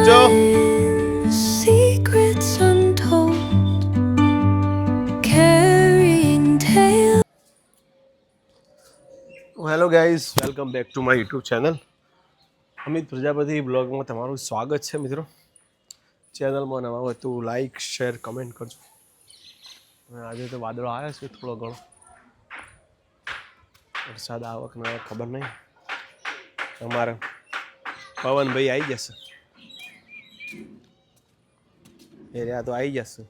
છો? Secrets untold, carrying tales. Hello guys, welcome back to my YouTube channel. Amit Prajapati બ્લોગમાં તમારું સ્વાગત છે મિત્રો. ચેનલમાં નવા હોય તો લાઈક શેર કમેન્ટ કરજો. આજે તો વાદળો આવ્યો છે થોડો ઘણો, વરસાદ આવક ને ખબર નહીં. અમારે પવનભાઈ આવી જશે, એ રહ્યા તો આવી જશે.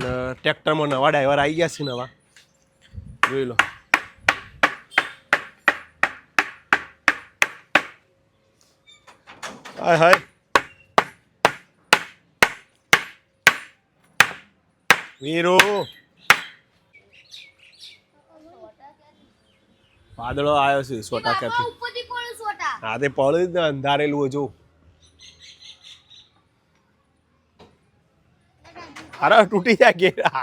ને ટ્રેક્ટરમાં નવા ડ્રાઈવર આવી ગયા છે, નવા જોઈ લો. હાય હાય વીરો, વાદળો આવ્યો છે 100%. હા તે પડ્યું ને અંધારેલું જો. અરે તૂટી જાય ઘેરા.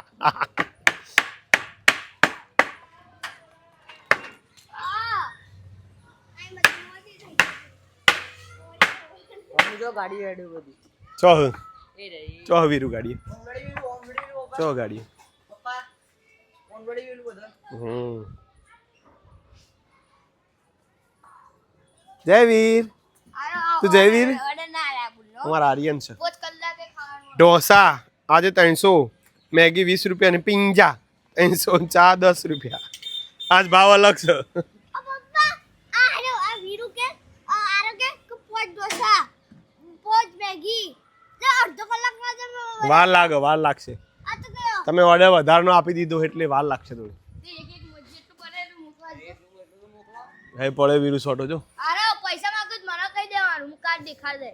ગાડી રેડી બધી ચો વીરુ ગાડી ચો ગાડી. જયવીર, તું જયવીર અમારા આર્યન છે. ઢોસા આજે 300, મેગી 20 રૂપિયા ને પિંજા 300, ચા 10 રૂપિયા. આજ ભાવ અલગ છે. વાર લાગશે. તમે ઓર્ડર વધારનો આપી દીધો એટલે વાર લાગશે થોડી. હે પડે વીરુ સોટો જો. પૈસા માંગુ મને કહી દેવાનું, હું કાર્ડ દેખાડ દે.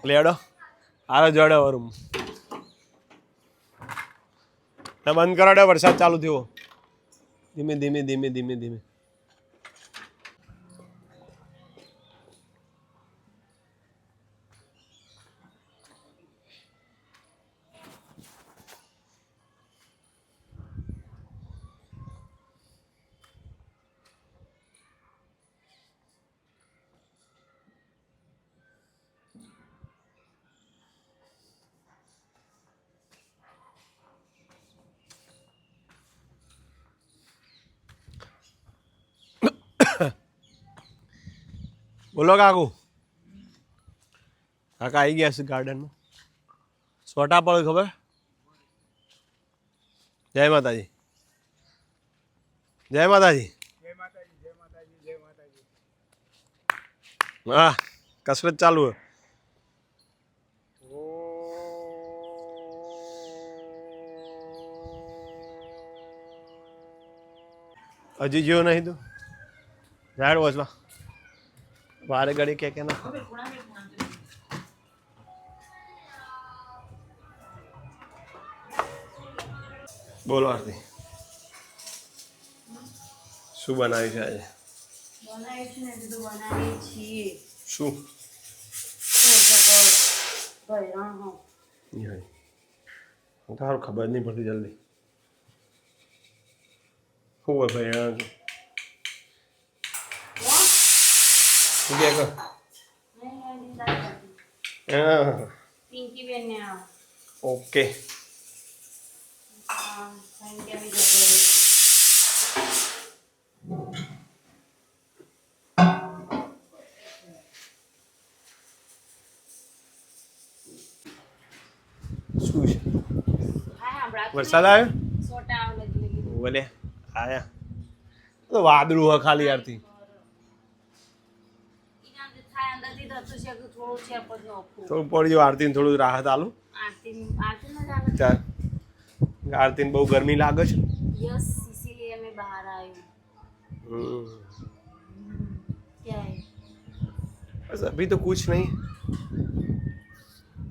લેડો આરો જોડે વરું ને બંધ કરાડે. વરસાદ ચાલુ થયો. ધીમે ધીમે ધીમે ધીમે ધીમે. બોલો કાકુ. કાકા આવી ગયા છે ગાર્ડનમાં. સોટા પડે ખબર. જય માતાજી, જય માતાજી. હા કસરત ચાલુ હે. હજી જેવો નહીં તું ઝાડ વોચવા વારે ઘડી કે ના. બોલો આરતી, શું બનાવ્યું છે આજે? શું તારું ખબર નહીં પડતી જલ્દી. શું હોય ભાઈ? ઓકે. શું છે? વરસાદ આવ્યો? બોલે આયા તો વાદળું હોય ખાલી યારથી. થોડું પડ્યું આરતી, થોડું રાહત આલું. आरती ने बहुत गर्मी लागे छे. यस, इसीलिए मैं बाहर आई हूँ. क्या है? बस अभी तो कुछ नहीं.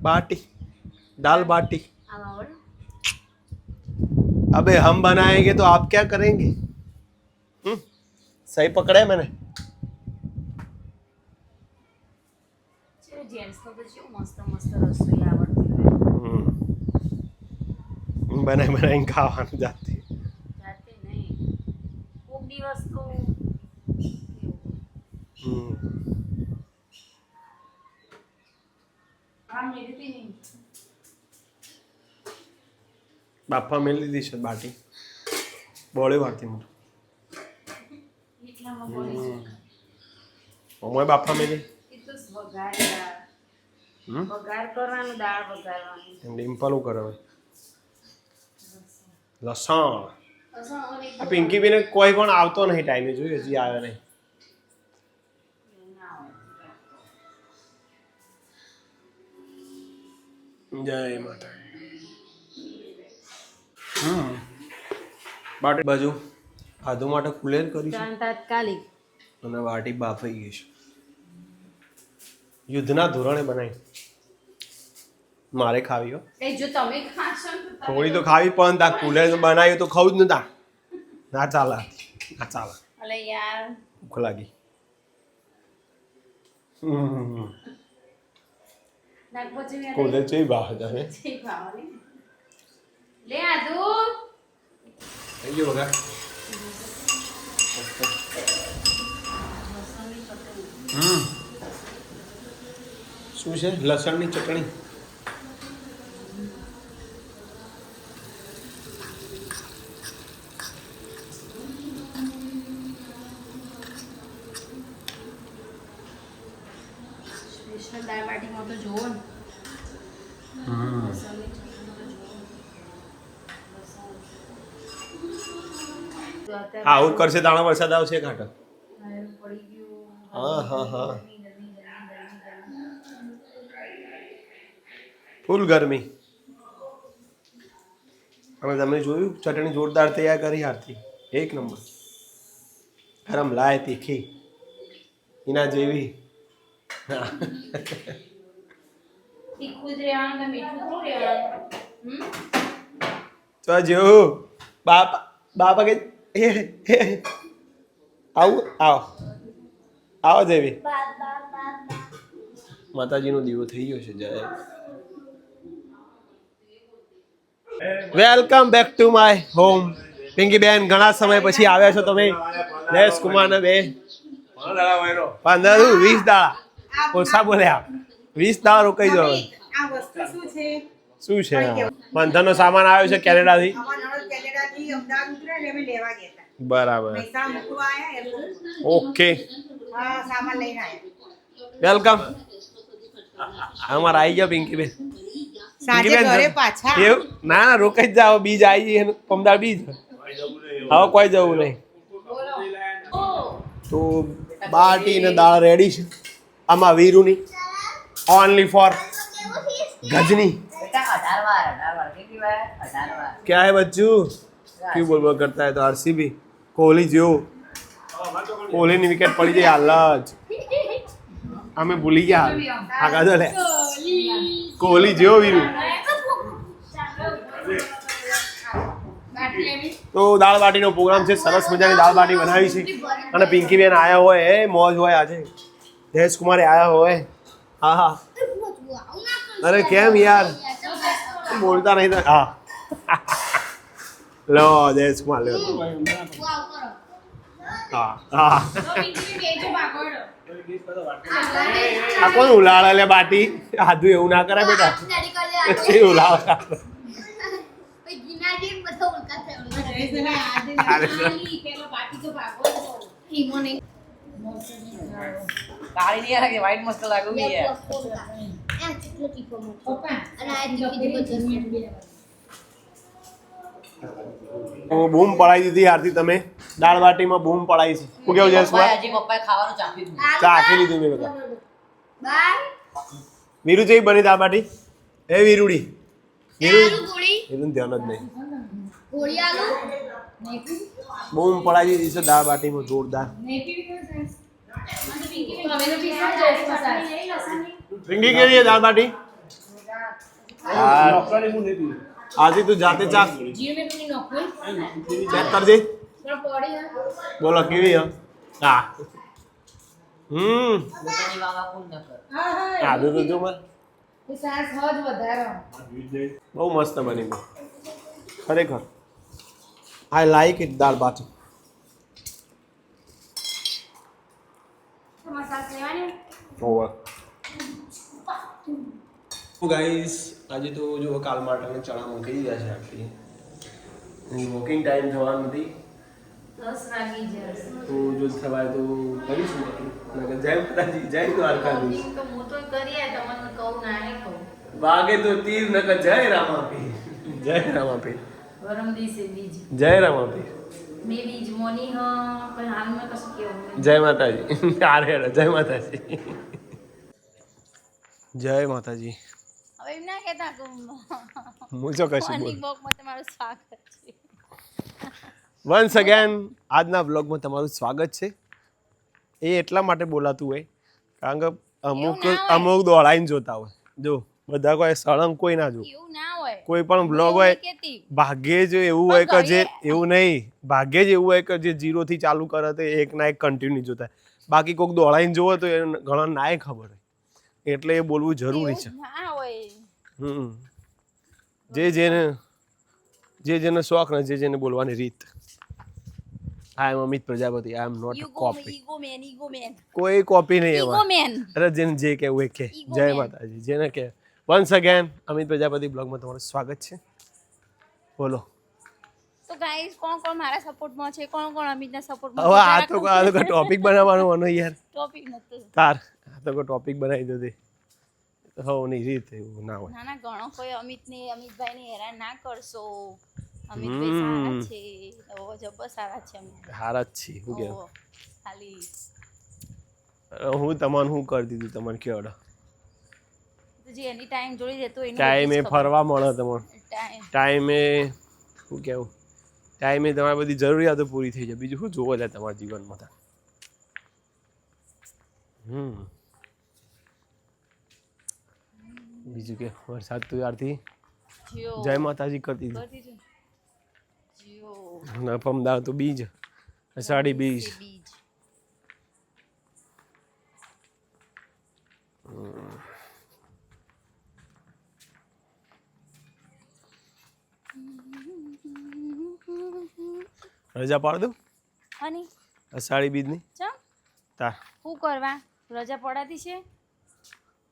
बाटी, दाल बाटी. अबे हम बनाएंगे तो आप क्या करेंगे? सही पकड़ा है मैंने. जेंट्स को तो मस्त मस्त रसोई आवड़ती है. बनाए बनाए खावा जाती जाते नहीं. ઠંડી વસ્તુ હમ આમ મેળવી નહીં બાફા મેલી દીધી છે બાટી બોળે વારતી મોટું એટલામાં પડી જાય ઓમય બાફા મેલી એ તો વઘાર દાળ વઘાર કરવાનું દાળ વઘારવાની એમ ડિમ્પલ કરે હવે લસણ આ પિંકી બેને કોઈ પણ આવતો નહીં ટાઈમે જોયું હજી આવ્યો નહીં જય માતા બાટી બાજુ આધુ માટે કુલેર કરી છે તાત્કાલિક અને વાટી બાફાઈ ગઈ છે યુદ્ધના ધોરણે બનાવી મારે ખાવી હો એ જો તમે ખાશો ને તો થોડી તો ખાવી પણ તા કુલેર બનાવ્યું તો ખાવું જ નતા ના ચાલે અલે યાર ભૂખ લાગી નાક પછી મેં કુલેર ચઈ બાહ જાને છે ખાવાની લે આદુ થઈ ગયો વગા શું છે લસણની ચટણી સ્પેશિયલ દાળ બાટીમાં તો જોવો ને આવું કરશે તાણો વરસાદ આવશે કાંટો પડી ગયું હા હા હા ફૂલ ગરમી હવે તમે જોયું ચટણી જોરદાર તૈયાર કરી હારથી એક નંબર ગરમ લાય તીખી એના જેવી તીખું જ રહેવાનું કે મીઠું થોડું રહેવાનું તો જેવું બાપા કે આવું આવો દેવી માતાજીનો દીવો થઈ ગયો છે જય welcome back to my home Pinky બેન ઘણા સમય પછી આવ્યા છો તમે જયેશ કુમાર ને બે 15 20 દાડા ઓછા બોલ્યા 20 દાડા રોકાઈ જાવ આ વસ્તુ શું શું છે છે બંધનનો સામાન આવ્યો છે કેનેડાથી કેનેડાથી અમદાવાદ ઉતર્યા ને અમે લેવા ગયા હતા બરાબર મહેસાણા મૂકવા આયા એરપોર્ટ ઓકે હા સામાન લઈને આયા વેલકમ અમારા આવી ગયા પિંકી બેન સાંજે ઘરે પાછા એવું ના ના રોકાઈ જ જાઓ બીજ આવી જઈએ પમદાર બીજ હવે કોઈ જવું નહીં તો બાટી ને દાળ રેડી છે આમાં વીરુની ઓનલી ફોર ગજની क्या है बच्चू क्यों बोल बोल करता है तो आरसीबी कोहली जो कोहली ની વિકેટ પડી ગઈ હાલ જ અમે ભૂલી ગયા આગળ લે કોહલી જો વીરુ તો દાળ બાટીનો પ્રોગ્રામ છે સરસ મજાની દાળ બાટી બનાવી છે અને પિંકી બેન આયા હોય એ મોજ હોય આજે જયેશ કુમારે આયા હોય હા હા અરે કેમ યાર બોલતા નહીં તો હા લો જયેશ કુમાર લો હા હા આ કોણ ઉલાળે લે બાટી આદુ એવું ના કરે બેટા છે ઉલાળે કાળી નહીં લાગે વ્હાઈટ મસ્ત લાગે બૂમ પડાવી દીધી આરતી તમે દાળ બાટીમાં બૂમ પડાવી છે શું કેવું જયેશ કુમાર પપ્પાએ ખાવાનું ચાખ્યું ચાખી લીધું મેં બધા વીરુ જેવી બની દાળ બાટી એ વીરુડી વીરુને ધ્યાન જ નહીં બૂમ પડાવી દીધી છે દાળ બાટીમાં જોરદાર પિંકી કેવી છે દાળ બાટી આજી તું જાતે ચાખ ચેક કરજે બોલો કેવી હે હા આદુ તો જો માં બહુ મસ્ત બની ગઈ ખરેખર I like it dal baati guys આજે તો જો કાલ માટે ચણા મૂકી દીધા છે આખી વોકિંગ ટાઈમ થવાનું નથી 10 વાગી જશે તો જો સવારે તો કરીશું નકર જય માતાજી જય દ્વારકાધીશ તો હું તો કરીએ તમને કહું ના નહીં કહું વાગે તો તીર નકર જય રામાપીર જય રામાપીર ગરમ દિવસે બીજ જય રામાપીર મેં બીજ મોની હ પણ હાલમાં કશું કેવું નહીં જય માતાજી આરે જય માતાજી જય માતાજી હવે એમ ના કહેતા કે હું જો કશું બોલ મોર્નિંગ વોકમાં તમારું સ્વાગત છે. વન્સ અગેન આજના વ્લોગમાં તમારું સ્વાગત છે. એ એટલા માટે બોલાતું હોય કારણ કે અમુક દોડાઈને જોતા હોય. જો બધા કોઈ સળંગ કોઈ ના જો એવું ના હોય. કોઈ પણ વ્લોગ હોય ભાગ્યે જ એવું હોય કે જે એવું નહીં ભાગ્યે જ એવું હોય કે જે 0 થી ચાલુ કરે તો એક ના એક કન્ટિન્યુ જોતા બાકી કોઈક દોડાઈને જોવે તો એ ઘણા નાય ખબર હોય એટલે એ બોલવું જરૂરી છે. ના હોય. જે જેને શોખ ને જેને બોલવાની રીત. I am Amit Prajapati I am not copy. Ego man કોઈ કોપી નહીં ઈગો એમાં. મેન અરે જેને જે કહેવું એ કે જય માતાજી જેને કે વન્સ અગેન અમિત પ્રજાપતિ બ્લોગમાં તમારું સ્વાગત છે. બોલો તો ગાઈસ કોણ મારા સપોર્ટમાં છે કોણ અમિતના સપોર્ટમાં હવે આ તો ટોપિક બનાવવાનો મને યાર ટોપિક નતો તાર આ તો ટોપિક બનાવી દો દે હો નહીં રીત એવું ના હોય. ના ઘણો કોઈ અમિતભાઈને હેરાન ના કરશો. અમિતભાઈ સારા છે. ઓ જબર સારા છે અમિત. હારા જ છે શું કે ખાલી હું તમને શું કરી દીધું તમને કેવડો જે એની ટાઈમ જોડી દેતો એનો ટાઈમે ફરવા મળે તમને ટાઈમે શું કેવું ટાઈમે તમારી બધી જરૂરિયાતો પૂરી થઈ જાય બીજું શું જોવો જાય તમારા જીવનમાં તો બીજું કે વરસાદ તો યારથી જય માતાજી કરતી હતી ના પમદાર તો બીજ અષાઢી બીજ રજા પાડ દઉં હની અષાઢી બીજની ચમ તાર શું કરવા રજા પડાતી છે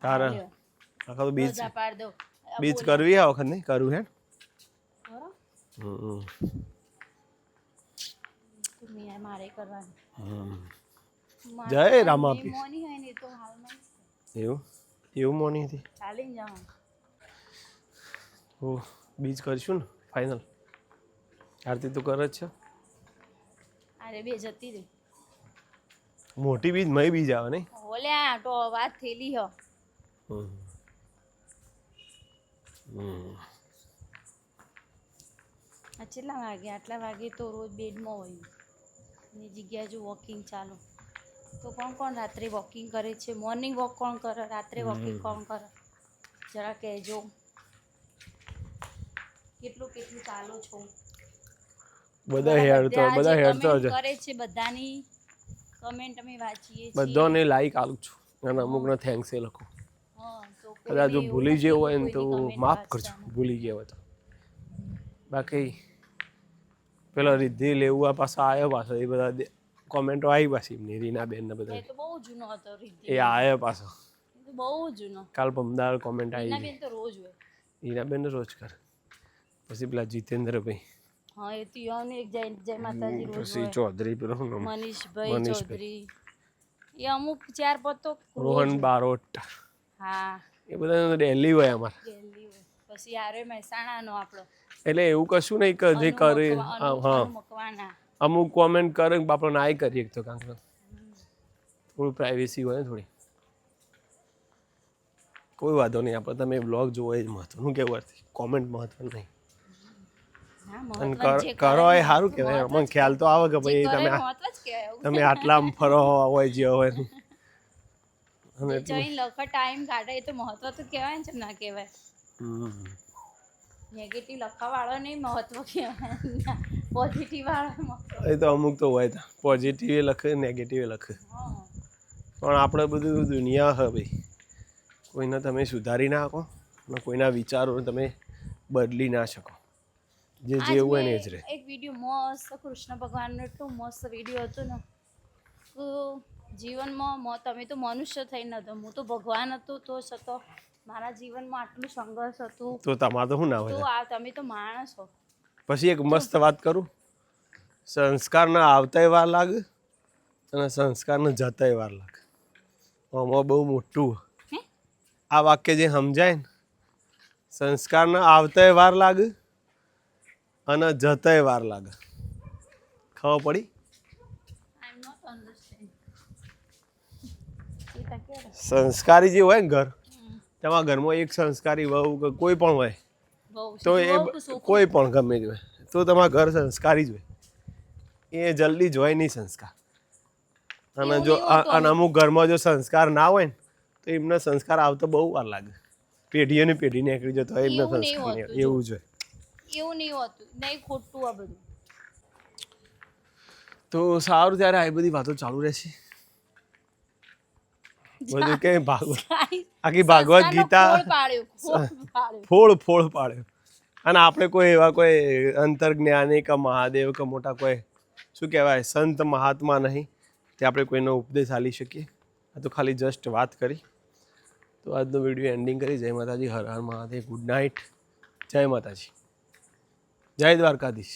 તાર આખા તો બીજ રજા પાડ દો બીજ કરવી આ વખત નહીં કરવું હે મારે કરવાનું જય રામાપીર મોની હોય ને તો હાલમાં એવું મોની હતી ચાલી જાઉં ઓ બીજ કરીશું ને ફાઇનલ આરતી તો કરે જ છે અરે બે જતી રહી મોટી બીજ મય બીજ આવે નહીં ઓલ્યા તો વાત થેલી હ કેટલા વાગે આટલા વાગે તો રોજ બેડમાં હોય એની જગ્યાએ જો વોકિંગ ચાલો તો કોણ રાત્રે વોકિંગ કરે છે મોર્નિંગ વોક કોણ કરે રાત્રે વોકિંગ કોણ કરે જરા કહેજો કેટલું ચાલો છો બધા હેડતો કરે છે બધાની કમેન્ટ અમે વાંચીએ છીએ બધાને લાઈક આલું છું અને અમુકને થેન્ક્સ એ લખો કદાચ જો ભૂલી ગયો હોય ને તો માફ કરજો ભૂલી ગયા હોય તો બાકી પેલા રિદ્ધિ લેવું આ પાછા આવ્યો પાછો એ બધા કોમેન્ટો આવી પાછી એમની રીનાબેન ને બધા તો બહુ જૂનો હતો રિદ્ધિ એ આવ્યો પાછો બહુ જૂનો કાલ પમદાર કોમેન્ટ આવી રીનાબેન તો રોજ હોય રીનાબેન રોજ કરે પછી પેલા જીતેન્દ્રભાઈ હા એ તો યાને એક જય માતાજી રોજ પછી ચૌધરી પેલો મનીષભાઈ ચૌધરી એ અમુક ચાર પતો રોહન બારોટ હા એ બધા ડેલી હોય અમાર દિલ્હી હોય પછી આરે મહેસાણાનો આપણો એટલે એવું કશું નહીં કે જે કરે હા મકવાના અમુક કોમેન્ટ કરે આપણે ના કરીએ તો કારણ કે થોડું પ્રાઇવેસી હોય ને થોડી કોઈ વાંધો નહીં આપણે તમે બ્લોગ જોવો એ જ મહત્વનું કેવું કોમેન્ટ મહત્વનું નહીં કરો એ સારું કહેવાય મને ખ્યાલ તો આવે કે ભાઈ તમે આટલા ફરો હોય જે હોય અને લખ ટાઈમ કાઢે તો મહત્વ તો કહેવાય ને ના કહેવાય નેગેટિવ લખવા વાળો નહીં મહત્વ કહેવાય પોઝિટિવ વાળો એ તો અમુક તો હોય પોઝિટિવ લખે નેગેટિવ લખે પણ આપણે બધું દુનિયા હે ભાઈ કોઈને તમે સુધારી ના શકો ને કોઈના વિચારો તમે બદલી ના શકો જે જેવું હોય ને જ રહે એક વિડીયો મસ્ત કૃષ્ણ ભગવાનનો એટલો મસ્ત વિડીયો હતો ને તો જીવનમાં તમે તો મનુષ્ય થઈને હતો હું તો ભગવાન હતો તો છતો મારા જીવનમાં આટલું સંઘર્ષ હતું તો તમારે તો શું ના તો હોય આ તમે તો માણસ છો. પછી એક મસ્ત વાત કરું, સંસ્કારના આવતાય વાર લાગે અને સંસ્કારને જતાય વાર લાગે. આમાં બહુ મોટું હે? આ વાક્ય જે સમજાય ને, સંસ્કારને આવતાય વાર લાગે અને જતાય વાર લાગે. ખબર પડી? આઈ એમ નોટ અન્ડરસ્ટેન્ડ. એ તો કે સંસ્કારી જે હોય ને ઘર, તેમાં ઘરમાં એક સંસ્કારી વહુ કે કોઈ પણ હોય બહુ તો એ કોઈ પણ ગમે તે હોય તો તમારા ઘર સંસ્કારી જ હોય. એ જલ્દી જ હોય નહીં સંસ્કાર. અને એવું જો નહીં હોતું અને અમુક ઘરમાં જો સંસ્કાર ના હોય ને તો એમને સંસ્કાર આવતો બહુ વાર લાગે. પેઢીઓ ને પેઢી નીકળી જતો હોય એમને એવું નહીં સંસ્કાર નહીં હોતું, એવું જ હોય. એવું નહીં હોતું, નહીં ખોટું આ બધું. તો સારું, ત્યારે આવી બધી વાતો ચાલુ રહેશે. બધું કે આખી ભાગવત ગીતા ફોડ પાડ્યો. અને આપણે કોઈ એવા કોઈ અંતર્જ્ઞાની કે મહાદેવ કે મોટા કોઈ શું કહેવાય સંત મહાત્મા નહીં તે આપણે કોઈનો ઉપદેશ આલી શકીએ. આ તો ખાલી જસ્ટ વાત કરી. તો આજનો વિડીયો એન્ડિંગ કરી. જય માતાજી, હર હર મહાદેવ, ગુડ નાઇટ, જય માતાજી, જય દ્વારકાધીશ.